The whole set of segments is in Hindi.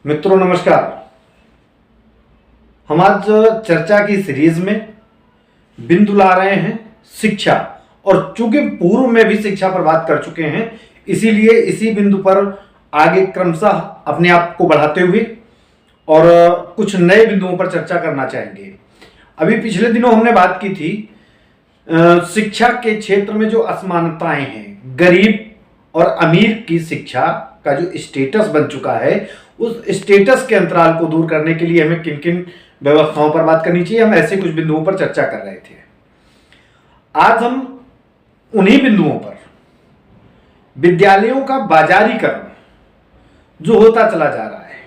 मित्रों नमस्कार। हम आज चर्चा की सीरीज में बिंदु ला रहे हैं शिक्षा, और चूंकि पूर्व में भी शिक्षा पर बात कर चुके हैं, इसीलिए इसी बिंदु पर आगे क्रमशः अपने आप को बढ़ाते हुए और कुछ नए बिंदुओं पर चर्चा करना चाहेंगे। अभी पिछले दिनों हमने बात की थी शिक्षा के क्षेत्र में जो असमानताएं हैं, गरीब और अमीर की शिक्षा का जो स्टेटस बन चुका है, उस स्टेटस के अंतराल को दूर करने के लिए हमें किन किन व्यवस्थाओं पर बात करनी चाहिए, हम ऐसे कुछ बिंदुओं पर चर्चा कर रहे थे। आज हम उन्हीं बिंदुओं पर विद्यालयों का बाजारीकरण जो होता चला जा रहा है,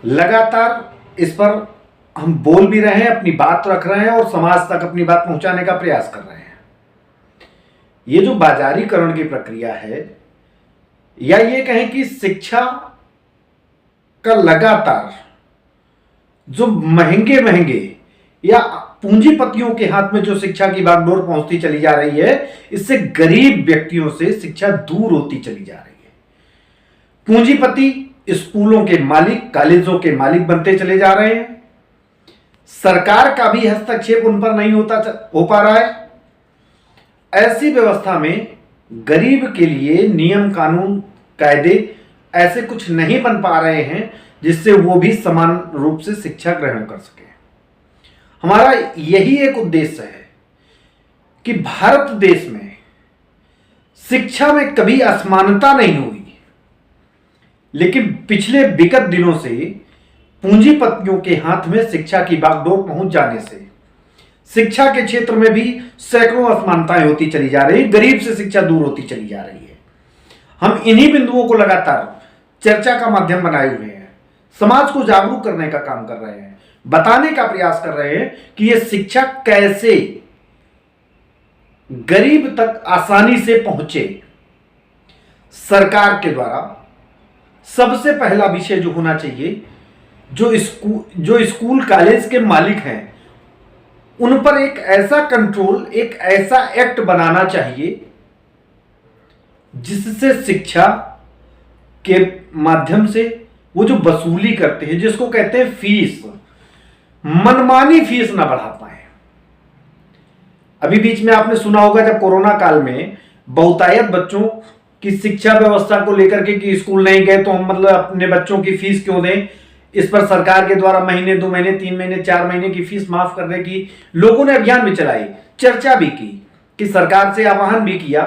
लगातार इस पर हम बोल भी रहे हैं, अपनी बात रख रहे हैं और समाज तक अपनी बात पहुंचाने का प्रयास कर रहे हैं। ये जो बाजारीकरण की प्रक्रिया है, या ये कहें कि शिक्षा का लगातार जो महंगे महंगे या पूंजीपतियों के हाथ में जो शिक्षा की बागडोर पहुंचती चली जा रही है, इससे गरीब व्यक्तियों से शिक्षा दूर होती चली जा रही है। पूंजीपति स्कूलों के मालिक, कॉलेजों के मालिक बनते चले जा रहे हैं। सरकार का भी हस्तक्षेप उन पर नहीं हो पा रहा है। ऐसी व्यवस्था में गरीब के लिए नियम कानून कायदे ऐसे कुछ नहीं बन पा रहे हैं जिससे वो भी समान रूप से शिक्षा ग्रहण कर सके। हमारा यही एक उद्देश्य है कि भारत देश में शिक्षा में कभी असमानता नहीं हुई, लेकिन पिछले विगत दिनों से पूंजीपतियों के हाथ में शिक्षा की बागडोर पहुंच जाने से शिक्षा के क्षेत्र में भी सैकड़ों असमानताएं होती चली जा रही है, गरीब से शिक्षा दूर होती चली जा रही है। हम इन्हीं बिंदुओं को लगातार चर्चा का माध्यम बनाए हुए हैं, समाज को जागरूक करने का काम कर रहे हैं, बताने का प्रयास कर रहे हैं कि यह शिक्षा कैसे गरीब तक आसानी से पहुंचे। सरकार के द्वारा सबसे पहला विषय जो होना चाहिए, जो स्कूल कॉलेज के मालिक हैं, उन पर एक ऐसा कंट्रोल, एक ऐसा एक्ट बनाना चाहिए जिससे शिक्षा के माध्यम से वो जो वसूली करते हैं, जिसको कहते हैं फीस, मनमानी फीस ना बढ़ा पाए। अभी बीच में आपने सुना होगा जब कोरोना काल में बहुतायत बच्चों की शिक्षा व्यवस्था को लेकर के कि स्कूल नहीं गए तो हम मतलब अपने बच्चों की फीस क्यों दें, इस पर सरकार के द्वारा महीने, 2 महीने, 3 महीने, 4 महीने की फीस माफ करने की लोगों ने अभियान भी चलाई, चर्चा भी की, कि सरकार से आह्वान भी किया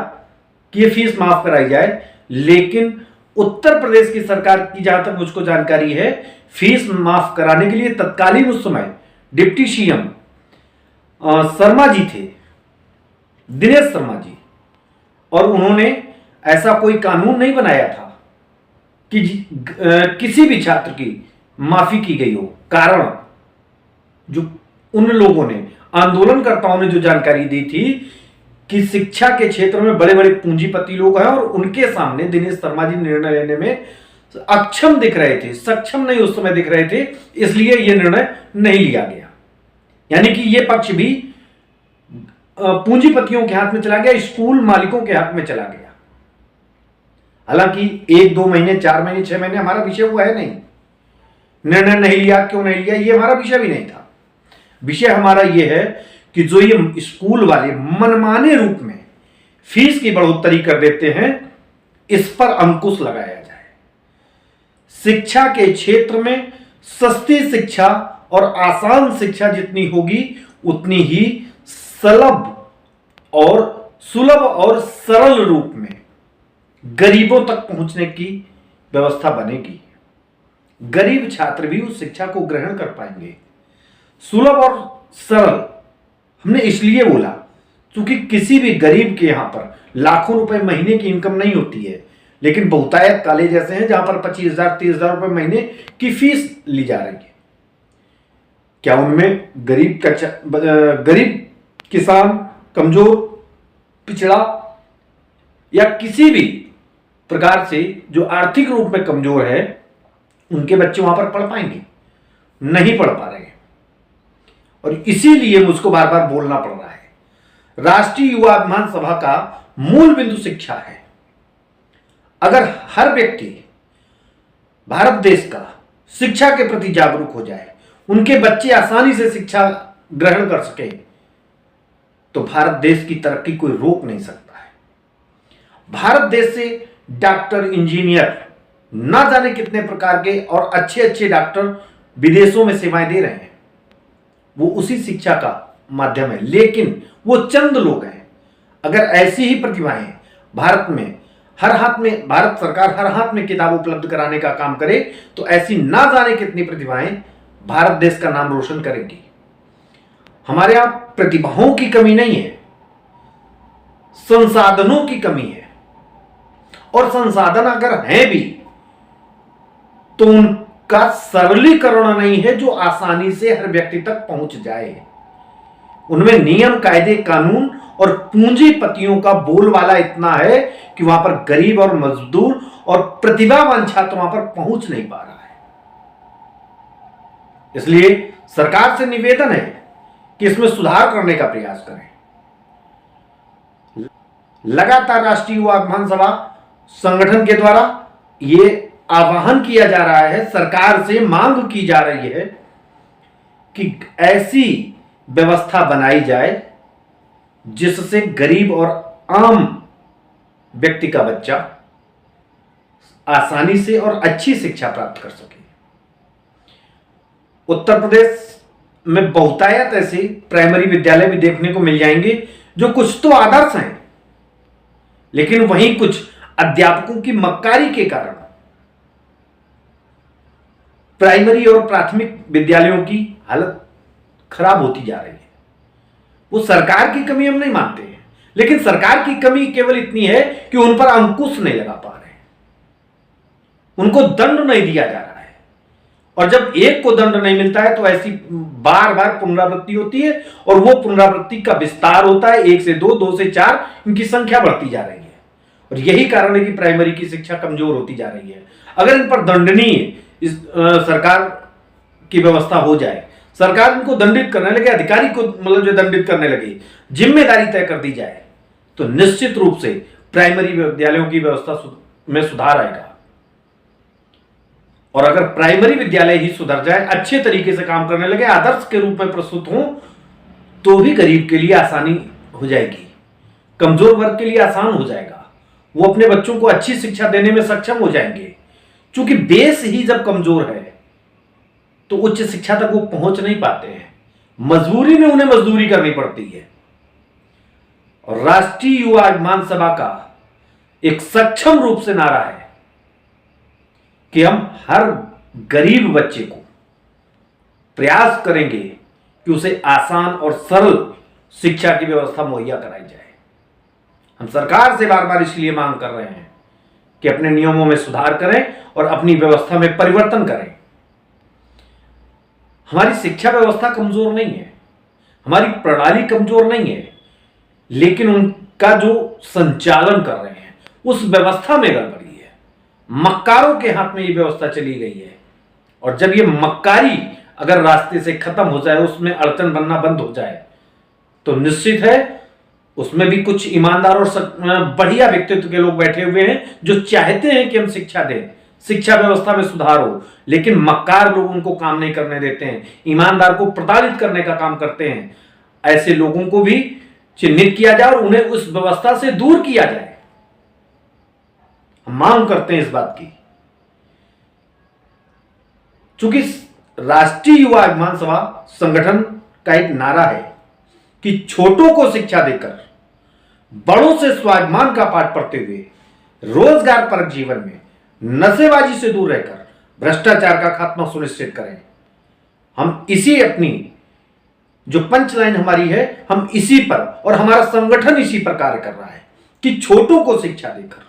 कि ये फीस माफ कराई जाए। लेकिन उत्तर प्रदेश की सरकार की जहां तक मुझको जानकारी है, फीस माफ कराने के लिए तत्कालीन उस समय डिप्टी सीएम शर्मा जी थे, दिनेश शर्मा जी, और उन्होंने ऐसा कोई कानून नहीं बनाया था कि किसी भी छात्र की माफी की गई हो। कारण जो उन लोगों ने, आंदोलनकर्ताओं ने जो जानकारी दी थी कि शिक्षा के क्षेत्र में बड़े बड़े पूंजीपति लोग हैं और उनके सामने दिनेश शर्मा जी निर्णय लेने में अक्षम दिख रहे थे, सक्षम नहीं उस समय दिख रहे थे, इसलिए यह निर्णय नहीं लिया गया। यानी कि यह पक्ष भी पूंजीपतियों के हाथ में चला गया, स्कूल मालिकों के हाथ में चला गया। हालांकि 1, 2 महीने, 4 महीने, 6 महीने हमारा विषय वो है नहीं, निर्णय नहीं लिया, क्यों नहीं लिया, ये हमारा विषय भी नहीं था। विषय हमारा यह है कि जो ये स्कूल वाले मनमाने रूप में फीस की बढ़ोतरी कर देते हैं, इस पर अंकुश लगाया जाए। शिक्षा के क्षेत्र में सस्ती शिक्षा और आसान शिक्षा जितनी होगी, उतनी ही सुलभ और सरल रूप में गरीबों तक पहुंचने की व्यवस्था बनेगी। गरीब छात्र भी उस शिक्षा को ग्रहण कर पाएंगे। सुलभ और सरल हमने इसलिए बोला क्योंकि किसी भी गरीब के यहां पर लाखों रुपए महीने की इनकम नहीं होती है, लेकिन बहुतायत कॉलेज ऐसे हैं जहां पर 25,000, 30,000 रुपए महीने की फीस ली जा रही है। क्या उनमें गरीब किसान, कमजोर, पिछड़ा या किसी भी प्रकार से जो आर्थिक रूप में कमजोर है, उनके बच्चे वहां पर पढ़ पाएंगे? नहीं पढ़ पा रहे हैं। और इसीलिए मुझको बार बार बोलना पड़ रहा है, राष्ट्रीय युवा महासभा का मूल बिंदु शिक्षा है। अगर हर व्यक्ति भारत देश का शिक्षा के प्रति जागरूक हो जाए, उनके बच्चे आसानी से शिक्षा ग्रहण कर सके, तो भारत देश की तरक्की कोई रोक नहीं सकता है। भारत देश से डॉक्टर, इंजीनियर, ना जाने कितने प्रकार के और अच्छे अच्छे डॉक्टर विदेशों में सेवाएं दे रहे हैं, वो उसी शिक्षा का माध्यम है। लेकिन वो चंद लोग हैं। अगर ऐसी ही प्रतिभाएं भारत में हर हाथ में, भारत सरकार हर हाथ में किताब उपलब्ध कराने का काम करे, तो ऐसी ना जाने कितनी प्रतिभाएं भारत देश का नाम रोशन करेंगी। हमारे यहां प्रतिभाओं की कमी नहीं है, संसाधनों की कमी है। और संसाधन अगर हैं भी तो उनका सरलीकरण नहीं है जो आसानी से हर व्यक्ति तक पहुंच जाए। उनमें नियम, कायदे, कानून और पूंजीपतियों का बोलबाला इतना है कि वहां पर गरीब और मजदूर और प्रतिभावान छात्र वहां पर पहुंच नहीं पा रहा है। इसलिए सरकार से निवेदन है कि इसमें सुधार करने का प्रयास करें। लगातार राष्ट्रीय युवा महासभा संगठन के द्वारा यह आह्वान किया जा रहा है, सरकार से मांग की जा रही है कि ऐसी व्यवस्था बनाई जाए जिससे गरीब और आम व्यक्ति का बच्चा आसानी से और अच्छी शिक्षा प्राप्त कर सके। उत्तर प्रदेश में बहुतायत ऐसे प्राइमरी विद्यालय भी देखने को मिल जाएंगे जो कुछ तो आदर्श हैं, लेकिन वहीं कुछ अध्यापकों की मक्कारी के कारण प्राइमरी और प्राथमिक विद्यालयों की हालत खराब होती जा रही है। वो सरकार की कमी हम नहीं मानते हैं, लेकिन सरकार की कमी केवल इतनी है कि उन पर अंकुश नहीं लगा पा रहे, उनको दंड नहीं दिया जा रहा है। और जब एक को दंड नहीं मिलता है तो ऐसी बार बार पुनरावृत्ति होती है और वो पुनरावृत्ति का विस्तार होता है। 1 से 2, 2 से 4, इनकी संख्या बढ़ती जा रही है। और यही कारण है कि प्राइमरी की शिक्षा कमजोर होती जा रही है। अगर इन पर दंडनीय सरकार की व्यवस्था हो जाए, सरकार इनको दंडित करने लगे, अधिकारी को मतलब जो दंडित करने लगे, जिम्मेदारी तय कर दी जाए, तो निश्चित रूप से प्राइमरी विद्यालयों की व्यवस्था में सुधार आएगा। और अगर प्राइमरी विद्यालय ही सुधर जाए, अच्छे तरीके से काम करने लगे, आदर्श के रूप में प्रस्तुत हों, तो भी गरीब के लिए आसानी हो जाएगी, कमजोर वर्ग के लिए आसान हो जाएगा। वो अपने बच्चों को अच्छी शिक्षा देने में सक्षम हो जाएंगे। क्योंकि बेस ही जब कमजोर है तो उच्च शिक्षा तक वो पहुंच नहीं पाते हैं, मजबूरी में उन्हें मजदूरी करनी पड़ती है। और राष्ट्रीय युवा महासभा का एक सक्षम रूप से नारा है कि हम हर गरीब बच्चे को प्रयास करेंगे कि उसे आसान और सरल शिक्षा की व्यवस्था मुहैया कराई जाए। हम सरकार से बार बार इसलिए मांग कर रहे हैं कि अपने नियमों में सुधार करें और अपनी व्यवस्था में परिवर्तन करें। हमारी शिक्षा व्यवस्था कमजोर नहीं है, हमारी प्रणाली कमजोर नहीं है, लेकिन उनका जो संचालन कर रहे हैं उस व्यवस्था में गड़बड़ी है। मक्कारों के हाथ में ये व्यवस्था चली गई है। और जब ये मक्कारी अगर रास्ते से खत्म हो जाए, उसमें अड़चन बनना बंद हो जाए, तो निश्चित है उसमें भी कुछ ईमानदार और बढ़िया व्यक्तित्व के लोग बैठे हुए हैं जो चाहते हैं कि हम शिक्षा दें, शिक्षा व्यवस्था में सुधार हो, लेकिन मक्कार लोग उनको काम नहीं करने देते हैं, ईमानदार को प्रताड़ित करने का काम करते हैं। ऐसे लोगों को भी चिन्हित किया जाए और उन्हें उस व्यवस्था से दूर किया जाए। हम मांग करते हैं इस बात की। चूंकि राष्ट्रीय युवा महासभा संगठन का एक नारा है कि छोटों को शिक्षा देकर बड़ों से स्वाभिमान का पाठ पढ़ते हुए रोजगार परक जीवन में नशेबाजी से दूर रहकर भ्रष्टाचार का खात्मा सुनिश्चित करें। हम इसी अपनी जो पंच लाइन हमारी है, हम इसी पर और हमारा संगठन इसी पर कार्य कर रहा है कि छोटों को शिक्षा देकर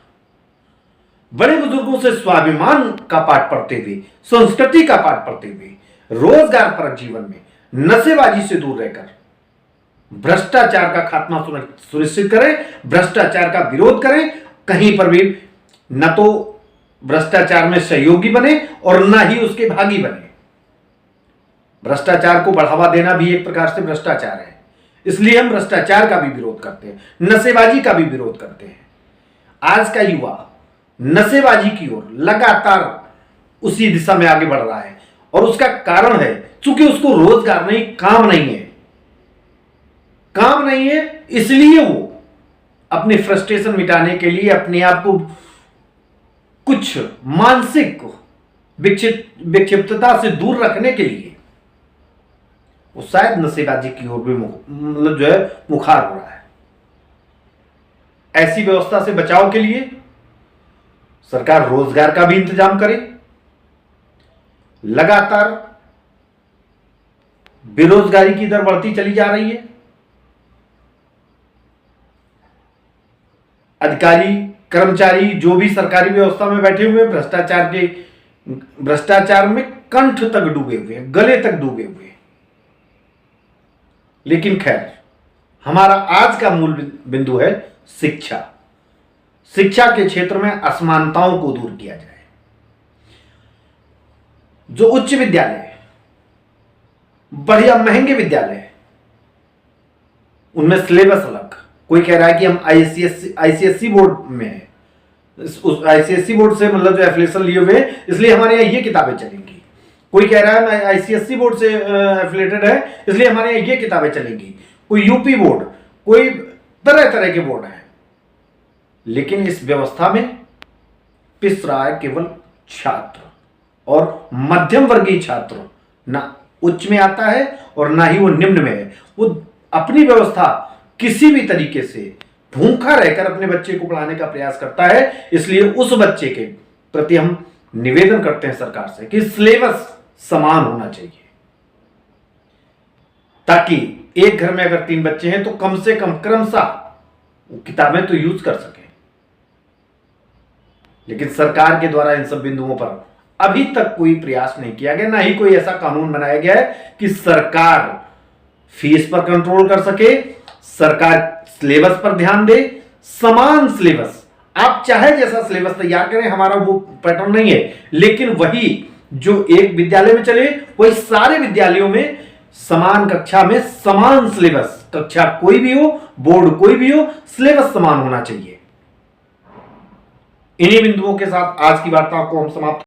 बड़े बुजुर्गों से स्वाभिमान का पाठ पढ़ते हुए, संस्कृति का पाठ पढ़ते हुए, रोजगार परक जीवन में नशेबाजी से दूर रहकर भ्रष्टाचार का खात्मा सुनिश्चित करें, भ्रष्टाचार का विरोध करें। कहीं पर भी न तो भ्रष्टाचार में सहयोगी बने और न ही उसके भागी बने। भ्रष्टाचार को बढ़ावा देना भी एक प्रकार से भ्रष्टाचार है, इसलिए हम भ्रष्टाचार का भी विरोध करते हैं, नशेबाजी का भी विरोध करते हैं। आज का युवा नशेबाजी की ओर लगातार उसी दिशा में आगे बढ़ रहा है। और उसका कारण है चूंकि उसको रोजगार नहीं, काम नहीं है, काम नहीं है, इसलिए वो अपनी फ्रस्ट्रेशन मिटाने के लिए, अपने आप को कुछ मानसिक विक्षिप्तता से दूर रखने के लिए वो शायद नशेबाजी की ओर भी मतलब जो है मुखार हो रहा है। ऐसी व्यवस्था से बचाव के लिए सरकार रोजगार का भी इंतजाम करे। लगातार बेरोजगारी की दर बढ़ती चली जा रही है। अधिकारी कर्मचारी जो भी सरकारी व्यवस्था में बैठे हुए हैं, भ्रष्टाचार में कंठ तक डूबे हुए हैं, गले तक डूबे हुए हैं। लेकिन खैर, हमारा आज का मूल बिंदु है शिक्षा। शिक्षा के क्षेत्र में असमानताओं को दूर किया जाए। जो उच्च विद्यालय, बढ़िया महंगे विद्यालय, उनमें सिलेबस अलग। कोई कह रहा है कि हम आईसीएससी बोर्ड में है, आईसीएससी बोर्ड से मतलब जो एफिलिएशन लिए हुए इसलिए हमारे यहाँ ये किताबें चलेंगी। कोई कह रहा है आईसीएससी बोर्ड से एफिलिएटेड है इसलिए हमारे यहाँ ये किताबें चलेंगी। कोई यूपी बोर्ड, कोई तरह तरह के बोर्ड हैं। लेकिन इस व्यवस्था में पिस रहा है केवल छात्र, और मध्यम वर्गीय छात्र ना उच्च में आता है और ना ही वो निम्न में है। वो अपनी व्यवस्था किसी भी तरीके से भूखा रहकर अपने बच्चे को पढ़ाने का प्रयास करता है। इसलिए उस बच्चे के प्रति हम निवेदन करते हैं सरकार से कि सिलेबस समान होना चाहिए, ताकि एक घर में अगर 3 बच्चे हैं तो कम से कम क्रमशः किताबें तो यूज कर सकें। लेकिन सरकार के द्वारा इन सब बिंदुओं पर अभी तक कोई प्रयास नहीं किया गया, ना ही कोई ऐसा कानून बनाया गया है कि सरकार फीस पर कंट्रोल कर सके, सरकार सिलेबस पर ध्यान दे। समान सिलेबस, आप चाहे जैसा सिलेबस तैयार करें, हमारा वो पैटर्न नहीं है, लेकिन वही जो एक विद्यालय में चले वही सारे विद्यालयों में समान कक्षा में समान सिलेबस। कक्षा कोई भी हो, बोर्ड कोई भी हो, सिलेबस समान होना चाहिए। इन्हीं बिंदुओं के साथ आज की वार्ता को हम समाप्त